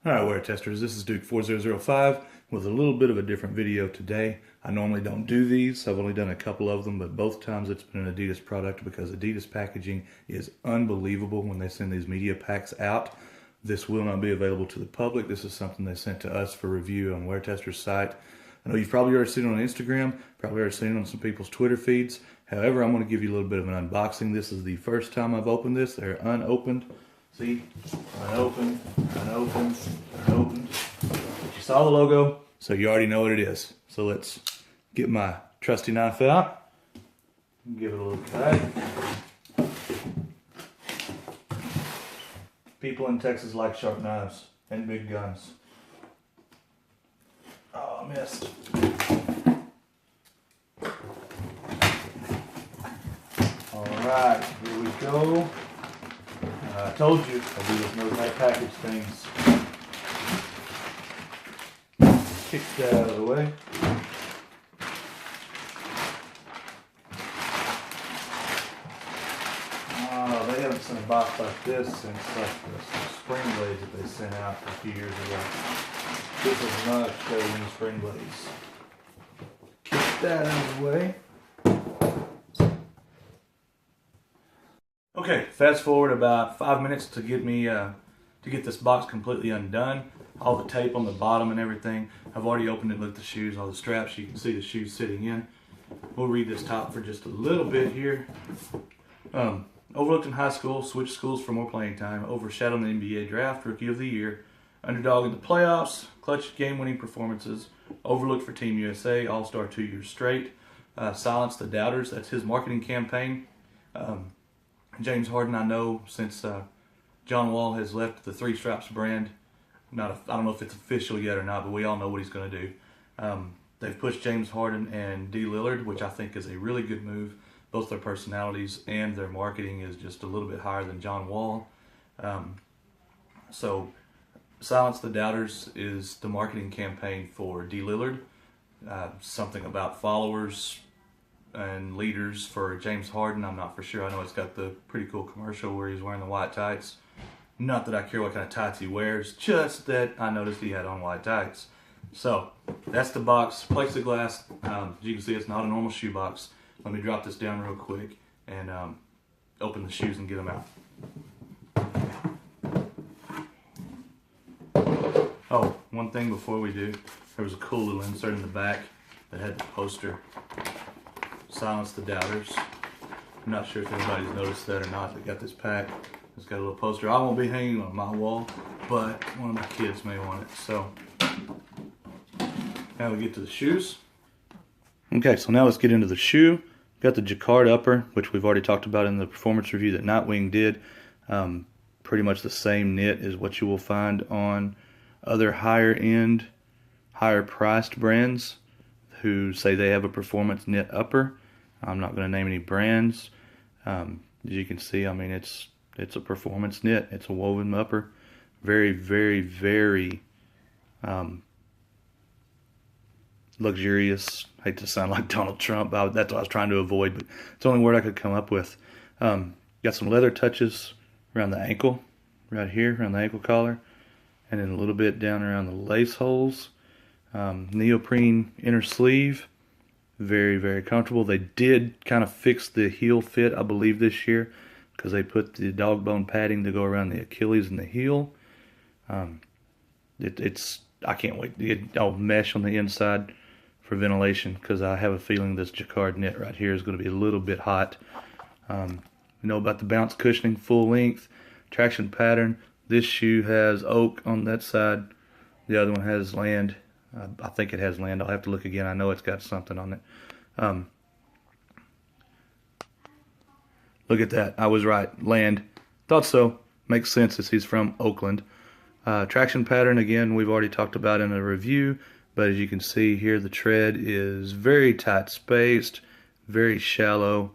Alright, wear testers, this is Duke4005 with a little bit of a different video today. I normally don't do these, I've only done a couple of them, but both times it's been an Adidas product because Adidas packaging is unbelievable when they send these media packs out. This will not be available to the public. This is something they sent to us for review on Wear Tester's site. I know you've probably already seen it on Instagram, probably already seen it on some people's Twitter feeds. However, I'm going to give you a little bit of an unboxing. This is the first time I've opened this. They're unopened. See? Unopened, unopened, unopened. But you saw the logo, so you already know what it is. So let's get my trusty knife out. Give it a little cut. People in Texas like sharp knives and big guns. Oh, I missed. Alright, here we go. I told you, Adidas knows how to package things. Kick that out of the way. Oh, they haven't sent a box like this since like the spring blades that they sent out a few years ago. This is much better than the spring blades. Kick that out of the way. Okay, fast forward about 5 minutes to get me to get this box completely undone. All the tape on the bottom and everything. I've already opened it, looked at the shoes, all the straps. You can see the shoes sitting in. We'll read this top for just a little bit here. Overlooked in high school, switched schools for more playing time, overshadowed in the NBA draft, rookie of the year, underdog in the playoffs, clutch game-winning performances, overlooked for Team USA, all-star 2 years straight, silenced the doubters. That's his marketing campaign. James Harden, I know since John Wall has left the Three Stripes brand. I don't know if it's official yet or not, but we all know what he's going to do. They've pushed James Harden and D.Lillard, which I think is a really good move. Both their personalities and their marketing is just a little bit higher than John Wall. So Silence the Doubters is the marketing campaign for D.Lillard. Something about followers and leaders for James Harden, I'm not for sure. I know it's got the pretty cool commercial where he's wearing the white tights. Not that I care what kind of tights he wears, just that I noticed he had on white tights. So that's the box, plexiglass. As you can see, it's not a normal shoe box. Let me drop this down real quick and open the shoes and get them out. Oh, one thing before we do, there was a cool little insert in the back that had the poster, Silence the Doubters. I'm not sure if anybody's noticed that or not. They got this pack. It's got a little poster. I won't be hanging on my wall, but one of my kids may want it. So now we get to the shoes. Okay, so now let's get into the shoe. Got the Jacquard upper, which we've already talked about in the performance review that Nightwing did. Pretty much the same knit as what you will find on other higher end, higher priced brands who say they have a performance knit upper. I'm not going to name any brands. As you can see, I mean, it's a performance knit. It's a woven upper. Very, very, very luxurious. I hate to sound like Donald Trump. That's what I was trying to avoid, but it's the only word I could come up with. Got some leather touches around the ankle, right here, around the ankle collar, and then a little bit down around the lace holes. Neoprene inner sleeve. Very, very comfortable. They did kind of fix the heel fit, I believe, this year, because they put the dog bone padding to go around the Achilles and the heel. I can't wait to get all mesh on the inside for ventilation, because I have a feeling this Jacquard knit right here is going to be a little bit hot. You know about the bounce cushioning, full length, traction pattern. This shoe has oak on that side. The other one has land. I think it has land. I'll have to look again. I know it's got something on it. Look at that. I was right. Land. Thought so. Makes sense as he's from Oakland. Traction pattern, again, we've already talked about in a review. But as you can see here, the tread is very tight spaced, very shallow.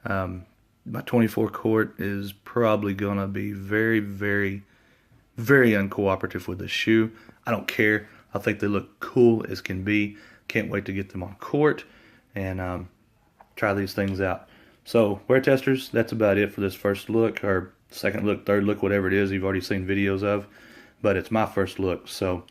My 24 quart is probably going to be very, very, very uncooperative with the shoe. I don't care. I think they look cool as can be. Can't wait to get them on court and try these things out. So, wear testers, that's about it for this first look, or second look, third look, whatever it is you've already seen videos of. but it's my first look. So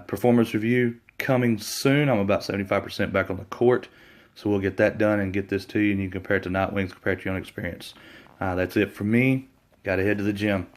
performance review coming soon. I'm about 75% back on the court, so we'll get that done and get this to you, and you can compare it to Nightwings, compare it to your own experience. That's it for me. Got to head to the gym.